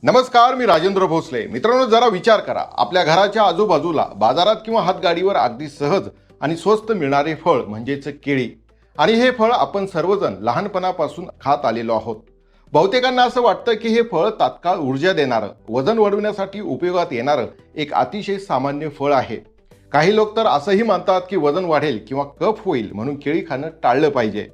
नमस्कार, मी राजेंद्र भोसले. मित्रांनो, जरा विचार करा. आपल्या घराच्या आजूबाजूला बाजारात किंवा हातगाडीवर अगदी सहज आणि स्वस्त मिळणारे फळ म्हणजेच केळी. आणि हे फळ आपण सर्वजण लहानपणापासून खात आलेलो आहोत. बहुतेकांना असं वाटतं की हे फळ तात्काळ ऊर्जा देणारं, वजन वाढवण्यासाठी उपयोगात येणारं एक अतिशय सामान्य फळ आहे. काही लोक तर असंही मानतात की वजन वाढेल किंवा कफ होईल म्हणून केळी खाणं टाळलं पाहिजे.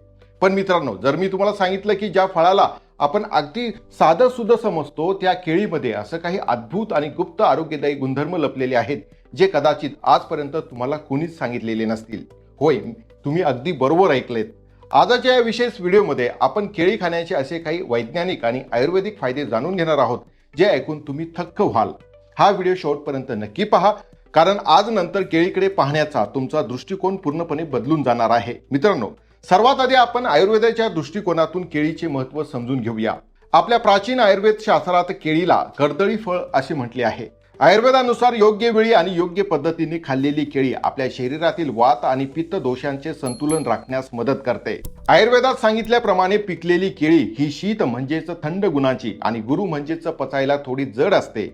पण मित्रांनो, जर मी तुम्हाला सांगितलं की ज्या फळाला आपण अगदी साधं सुद्धा समजतो, त्या केळीमध्ये असं काही अद्भुत आणि गुप्त आरोग्यदायी गुणधर्म लपलेले आहेत जे कदाचित आजपर्यंत तुम्हाला कोणीच सांगितलेले नसतील. होय, तुम्ही अगदी बरोबर ऐकलेत. आजच्या या विशेष व्हिडिओमध्ये आपण केळी खाण्याचे असे काही वैज्ञानिक आणि आयुर्वेदिक फायदे जाणून घेणार आहोत जे ऐकून तुम्ही थक्क व्हाल. हा व्हिडिओ शेवटपर्यंत नक्की पहा, कारण आज नंतर केळीकडे पाहण्याचा तुमचा दृष्टिकोन पूर्णपणे बदलून जाणार आहे. मित्रांनो, सर्वात आधी आपण आयुर्वेदाच्या दृष्टिकोनातून केळीचे महत्त्व समजून घेऊया. आपल्या प्राचीन आयुर्वेद शास्त्रात केळीला कर्दळी फळ असे म्हटले आहे. आयुर्वेदानुसार योग्य वेळी आणि योग्य पद्धतीने खाल्लेली केळी आपल्या शरीरातील वात आणि पित्त दोषांचे संतुलन राखण्यास मदत करते. आयुर्वेदात सांगितल्याप्रमाणे पिकलेली केळी ही शीत म्हणजेच थंड गुणाची आणि गुरु म्हणजेच पचायला थोडी जड असते.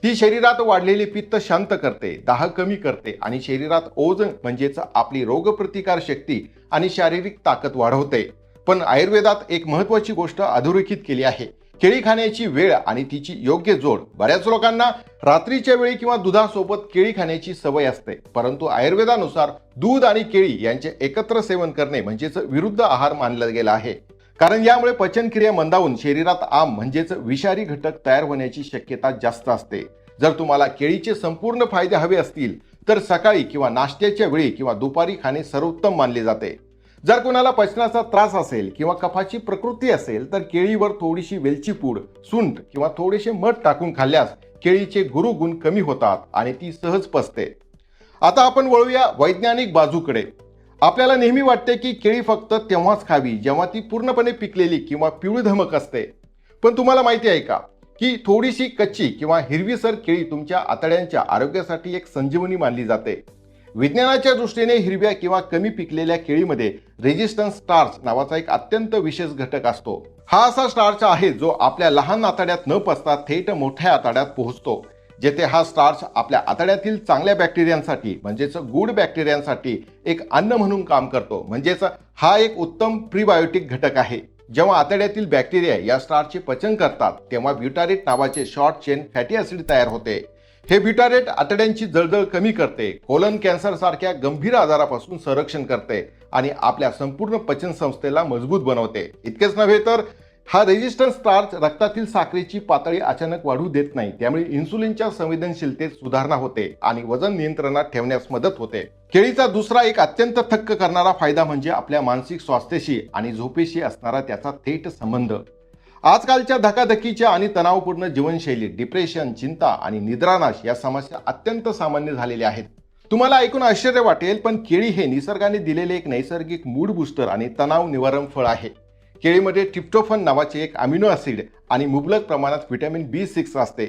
ती शरीरात वाढलेले पित्त शांत करते, दाह कमी करते आणि शरीरात ओज म्हणजेच आपली रोगप्रतिकार शक्ती आणि शारीरिक ताकद वाढवते. पण आयुर्वेदात एक महत्त्वाची गोष्ट अधोरेखित केली आहे: केळी खाण्याची वेळ आणि तिची योग्य जोड. बऱ्याच लोकांना रात्रीच्या वेळी किंवा दुधासोबत केळी खाण्याची सवय असते, परंतु आयुर्वेदानुसार दूध आणि केळी यांचे एकत्र सेवन करणे म्हणजेच विरुद्ध आहार मानला गेला आहे. कारण यामुळे पचनक्रिया मंदावून शरीरात आम म्हणजेच विषारी घटक तयार होण्याची शक्यता जास्त असते. जर तुम्हाला केळीचे संपूर्ण फायदे हवे असतील तर सकाळी किंवा नाश्त्याच्या वेळी किंवा दुपारी खाणे सर्वोत्तम मानले जाते. जर कोणाला पचनाचा त्रास असेल किंवा कफाची प्रकृती असेल तर केळीवर थोडीशी वेलची पूड, सुंठ किंवा थोडेसे मध टाकून खाल्ल्यास केळीचे गुरुगुण कमी होतात आणि ती सहज पचते. आता आपण वळूया वैज्ञानिक बाजूकडे. आपल्याला नेहमी वाटते की केळी फक्त तेव्हाच खावी जेव्हा ती पूर्णपणे पिकलेली किंवा पिवळी धमक असते. पण तुम्हाला माहिती आहे का की थोडीशी कच्ची किंवा हिरवीसर केळी तुमच्या आतड्यांच्या आरोग्यासाठी एक संजीवनी मानली जाते. विज्ञानाच्या दृष्टीने हिरव्या किंवा कमी पिकलेल्या केळीमध्ये रेजिस्टन्स स्टार्च नावाचा एक अत्यंत विशेष घटक असतो. हा असा स्टार्च आहे जो आपल्या लहान आतड्यात न पचता थेट मोठ्या आतड्यात पोहोचतो, जेथे हा स्टार्च आपल्या आतड्यातील चांगल्या बॅक्टेरियांसाठी म्हणजेच गुड बॅक्टेरियांसाठी एक अन्न म्हणून काम करतो. म्हणजेच हा एक उत्तम प्रीबायोटिक घटक आहे. जेव्हा आतड्यातील बॅक्टेरिया या स्टार्चचे पचन करतात तेव्हा ब्युटारेट नावाचे शॉर्ट चेन फॅटी ऍसिड तयार होते. हे ब्युटारेट आतड्यांची जळजळ कमी करते, कोलन कॅन्सर सारख्या गंभीर आजारापासून संरक्षण करते आणि आपल्या संपूर्ण पचन संस्थेला मजबूत बनवते. इतकेच नव्हे तर हा रेजिस्टन्स स्टार्च रक्तातील साखरेची पातळी अचानक वाढू देत नाही, त्यामुळे इन्सुलिनच्या संवेदनशीलतेत सुधारणा होते आणि वजन नियंत्रणात ठेवण्यास मदत होते. केळीचा दुसरा एक अत्यंत थक्क करणारा फायदा म्हणजे आपल्या मानसिक स्वास्थ्याशी आणि झोपेशी असणारा त्याचा थेट संबंध. आजकालच्या धकाधकीच्या आणि तणावपूर्ण जीवनशैलीत डिप्रेशन, चिंता आणि निद्रानाश या समस्या अत्यंत सामान्य झालेल्या आहेत. तुम्हाला ऐकून आश्चर्य वाटेल, पण केळी हे निसर्गाने दिलेले एक नैसर्गिक मूड बूस्टर आणि तणाव निवारण फळ आहे. केळीमध्ये ट्रिप्टोफन नावाचे एक अमिनो ऍसिड आणि मुबलक प्रमाणात व्हिटॅमिन B6 असते.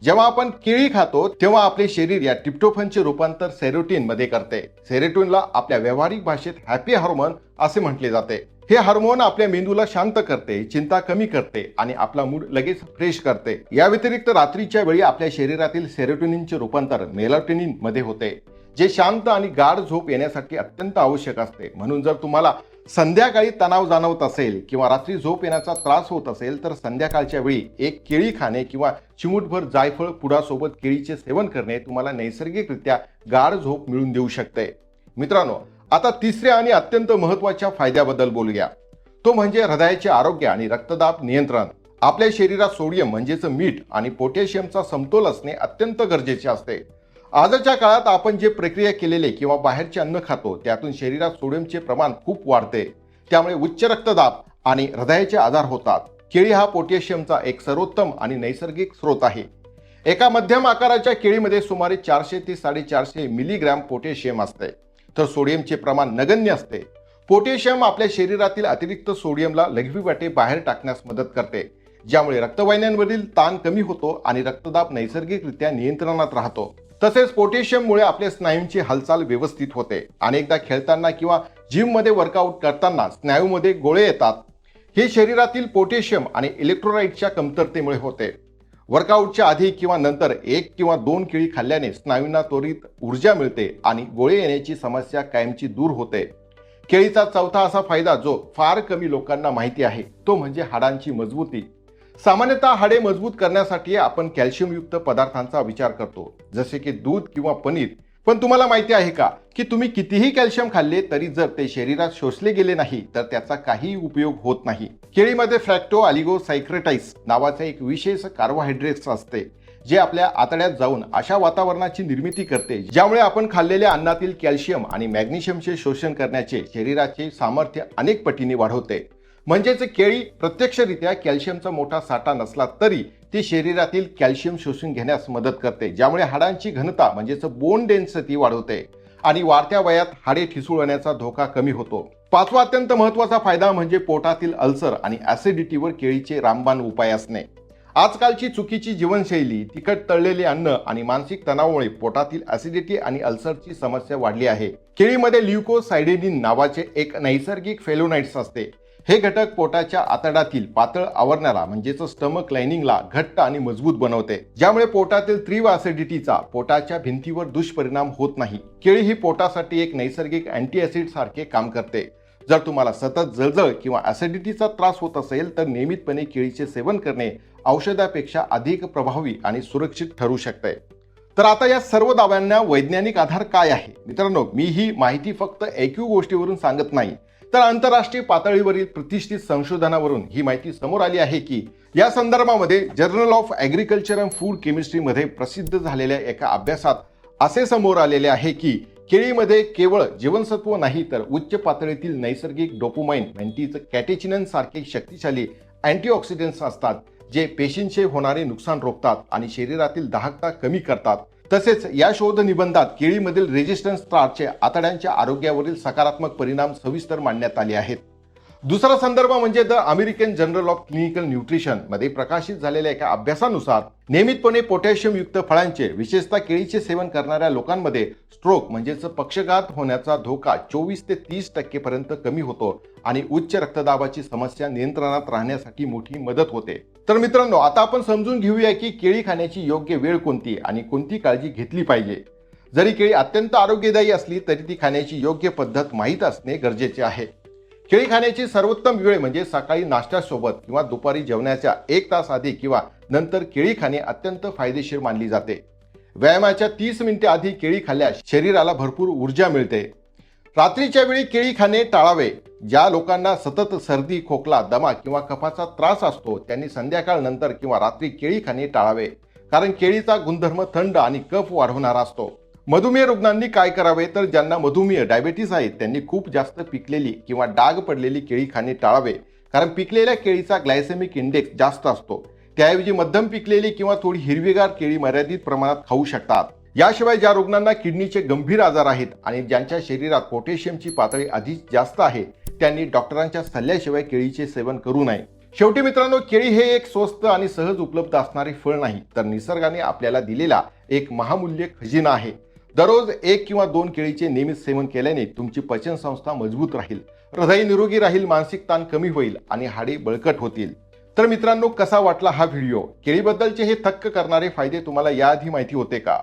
जेव्हा आपण केळी खातो तेव्हा आपले शरीर या ट्रिप्टोफनचे रूपांतर सेरोटीन मध्ये करते. सेरोटीनला आपल्या व्यावहारिक भाषेत हॅपी हार्मोन असे म्हटले जाते. हे हार्मोन आपल्या मेंदूला शांत करते, चिंता कमी करते आणि आपला मूड लगेच फ्रेश करते. या व्यतिरिक्त रात्रीच्या वेळी आपल्या शरीरातील सेरोटोनिनचे रूपांतर मेलाटोनिन मध्ये होते, जे शांत आणि गाढ झोप येण्यासाठी अत्यंत आवश्यक असते. म्हणून जर तुम्हाला संध्याकाळी तणाव जाणवत असेल किंवा रात्री झोप येण्याचा त्रास होत असेल तर संध्याकाळच्या वेळी एक केळी खाणे किंवा चिमूटभर जायफळ पुडासोबत केळीचे सेवन करणे तुम्हाला नैसर्गिकरित्या गाढ झोप मिळवून देऊ शकते. मित्रांनो, आता तिसऱ्या आणि अत्यंत महत्त्वाच्या फायद्याबद्दल बोलूया. तो म्हणजे हृदयाचे आरोग्य आणि रक्तदाब नियंत्रण. आपल्या शरीरात सोडियम म्हणजेच मीठ आणि पोटॅशियमचा समतोल असणे अत्यंत गरजेचे असते. आजच्या काळात आपण जे प्रक्रिया केलेले किंवा बाहेरचे अन्न खातो त्यातून शरीरात सोडियमचे प्रमाण खूप वाढते, त्यामुळे उच्च रक्तदाब आणि हृदयाचे आजार होतात. केळी हा पोटॅशियमचा एक सर्वोत्तम आणि नैसर्गिक स्रोत आहे. एका मध्यम आकाराच्या केळीमध्ये सुमारे 400 ते 450 मिलीग्रॅम पोटॅशियम असते, तर सोडियमचे प्रमाण नगण्य असते. पोटॅशियम आपल्या शरीरातील अतिरिक्त सोडियमला लघवीवाटे बाहेर टाकण्यास मदत करते, ज्यामुळे रक्तवाहिन्यांवरील ताण कमी होतो आणि रक्तदाब नैसर्गिकरित्या नियंत्रणात राहतो. तसेच पोटॅशियममुळे आपल्या स्नायूंची हालचाल व्यवस्थित होते. अनेकदा खेळताना किंवा जिममध्ये वर्कआउट करताना स्नायूमध्ये गोळे येतात. हे शरीरातील पोटॅशियम आणि इलेक्ट्रोलाइटच्या कमतरतेमुळे होते. वर्कआउटच्या आधी किंवा नंतर 1 किंवा 2 केळी खाल्ल्याने स्नायूंना त्वरित ऊर्जा मिळते आणि गोळे येण्याची समस्या कायमची दूर होते. केळीचा चौथा असा फायदा जो फार कमी लोकांना माहिती आहे तो म्हणजे हाडांची मजबूती. सामान्यतः हाडे मजबूत करण्यासाठी आपण कॅल्शियमयुक्त पदार्थांचा विचार करतो, जसे की दूध किंवा पनीर. पण तुम्हाला माहिती आहे का की तुम्ही कितीही कॅल्शियम खाल्ले तरी जर ते शरीरात शोषले गेले नाही तर त्याचा काही उपयोग होत नाही. केळीमध्ये फ्रॅक्टो ऑलिगोसायक्रेटाइस नावाचे एक विशेष कार्बोहायड्रेट्स असते जे आपल्या आतड्यात जाऊन अशा वातावरणाची निर्मिती करते ज्यामुळे आपण खाल्लेल्या अन्नातील कॅल्शियम आणि मॅग्नेशियमचे शोषण करण्याचे शरीराचे सामर्थ्य अनेक पटीने वाढवते. म्हणजेच केळी प्रत्यक्षरित्या कॅल्शियमचा मोठा साठा नसला तरी ती शरीरातील कॅल्शियम शोषून घेण्यास मदत करते, ज्यामुळे हाडांची घनता म्हणजेच बोन डेन्सिटी वाढवते आणि वाढत्या वयात हाडे ठिसूळण्याचा धोका कमी होतो. पाचवा अत्यंत महत्त्वाचा फायदा म्हणजे पोटातील अल्सर आणि ऍसिडिटीवर केळीचे रामबाण उपाय असणे. आजकालची चुकीची जीवनशैली, तिखट तळलेले अन्न आणि मानसिक तणावामुळे पोटातील ऍसिडिटी आणि अल्सरची समस्या वाढली आहे. केळीमध्ये ल्युकोसायडेनिन नावाचे एक नैसर्गिक फ्लेवोनॉइड्स असते. हे घटक पोटाच्या आतड्यातील पातळ आवरणाला म्हणजेच स्टमक लाइनिंगला घट्ट आणि मजबूत बनवते, ज्यामुळे पोटातील तीव्र ऍसिडिटीचा पोटाच्या भिंतीवर दुष्परिणाम होत नाही. केळी ही पोटासाठी एक नैसर्गिक अँटीऍसिड सारखे काम करते. जर तुम्हाला सतत जळजळ किंवा ऍसिडिटीचा त्रास होत असेल तर नियमितपणे केळीचे सेवन करणे औषधापेक्षा अधिक प्रभावी आणि सुरक्षित ठरू शकते. तर आता या सर्व दाव्यांना वैज्ञानिक आधार काय आहे? मित्रांनो, मी ही माहिती फक्त ऐकीव गोष्टीवरून सांगत नाही, तर आंतरराष्ट्रीय पातळीवरील प्रतिष्ठित संशोधनावरून ही माहिती समोर आली आहे की या संदर्भामध्ये journal of agriculture and food केमिस्ट्रीमध्ये प्रसिद्ध झालेल्या एका अभ्यासात असे समोर आलेले आहे की केळीमध्ये केवळ जीवनसत्व नाही तर उच्च पातळीतील नैसर्गिक डोपामाइन म्हणजेच कॅटेचिनन सारखे शक्तिशाली अँटीऑक्सिडंट्स असतात जे पेशींचे होणारे नुकसान रोखतात आणि शरीरातील दाहकता कमी करतात. तसेच या शोध निबंधात केळीमधील रेजिस्टन्स स्टार्चचे आतड्यांच्या आरोग्यावरील सकारात्मक परिणाम सविस्तर मांडण्यात आले आहेत. दुसरा संदर्भ म्हणजे the American journal of clinical nutrition मध्ये प्रकाशित झालेल्या एका अभ्यासानुसार नियमितपणे पोटॅशियमयुक्त फळांचे विशेषतः केळीचे सेवन करणाऱ्या लोकांमध्ये स्ट्रोक म्हणजेच पक्षघात होण्याचा धोका 24 ते 30% पर्यंत कमी होतो आणि उच्च रक्तदाबाची समस्या नियंत्रणात राहण्यासाठी मोठी मदत होते. तर मित्रांनो, आता आपण समजून घेऊया की केळी खाण्याची योग्य वेळ कोणती आणि कोणती काळजी घेतली पाहिजे. जरी केळी अत्यंत आरोग्यदायी असली तरी ती खाण्याची योग्य पद्धत माहीत असणे गरजेचे आहे. केळी खाण्याची सर्वोत्तम वेळ म्हणजे सकाळी नाश्त्यासोबत किंवा दुपारी जेवणाच्या 1 तास आधी किंवा नंतर केळी खाणे अत्यंत फायदेशीर मानली जाते. व्यायामाच्या 30 मिनिटे आधी केळी खाल्ल्यास शरीराला भरपूर ऊर्जा मिळते. रात्रीच्या वेळी केळी खाणे टाळावे. ज्या लोकांना सतत सर्दी, खोकला, दमा किंवा कफाचा त्रास असतो त्यांनी संध्याकाळ नंतर किंवा रात्री केळी खाणे टाळावे, कारण केळीचा गुणधर्म थंड आणि कफ वाढवणारा असतो. मधुमेह रुग्णांनी काय करावे तर ज्यांना मधुमेह डायबेटीस आहे त्यांनी खूप जास्त पिकलेली किंवा डाग पडलेली केळी खाणे टाळावे, कारण पिकलेल्या केळीचा ग्लायसेमिक इंडेक्स जास्त असतो. त्याऐवजी मध्यम पिकलेली किंवा थोडी हिरवीगार केळी मर्यादित प्रमाणात खाऊ शकतात. याशिवाय ज्या रुग्णांना किडनीचे गंभीर आजार आहेत आणि ज्यांच्या शरीरात पोटॅशियमची पातळी आधीच जास्त आहे त्यांनी डॉक्टरांच्या सल्ल्याशिवाय केळीचे सेवन करू नये. शेवटी मित्रांनो, केळी हे एक स्वस्त आणि सहज उपलब्ध असणारे फळ नाही तर निसर्गाने आपल्याला दिलेला एक महामूल्य खजिना आहे. दररोज 1 किंवा 2 केळीचे नियमित सेवन केल्याने तुमची पचनसंस्था मजबूत राहील, हृदय निरोगी राहील, मानसिक ताण कमी होईल आणि हाडे बळकट होतील. तर मित्रांनो, कसा वाटला हा व्हिडिओ? केळीबद्दलचे हे थक्क करणारे फायदे तुम्हाला याआधी माहिती होते का?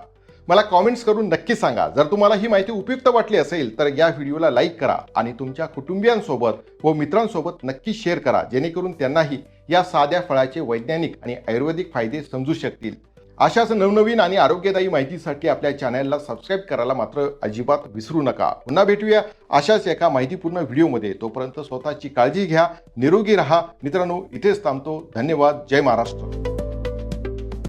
मला कॉमेंट्स करून नक्की सांगा. जर तुम्हाला ही माहिती उपयुक्त वाटली असेल तर या व्हिडिओला लाईक करा आणि तुमच्या कुटुंबियांसोबत व मित्रांसोबत नक्की शेअर करा, जेणेकरून त्यांनाही या साध्या फळाचे वैज्ञानिक आणि आयुर्वेदिक फायदे समजू शकतील. अशाच नवनवीन आणि आरोग्यदायी माहितीसाठी आपल्या चॅनलला सबस्क्राईब करायला मात्र अजिबात विसरू नका. पुन्हा भेटूया अशाच एका माहितीपूर्ण व्हिडिओमध्ये. तोपर्यंत स्वतःची काळजी घ्या, निरोगी राहा. मित्रांनो, इथेच थांबतो. धन्यवाद. जय महाराष्ट्र.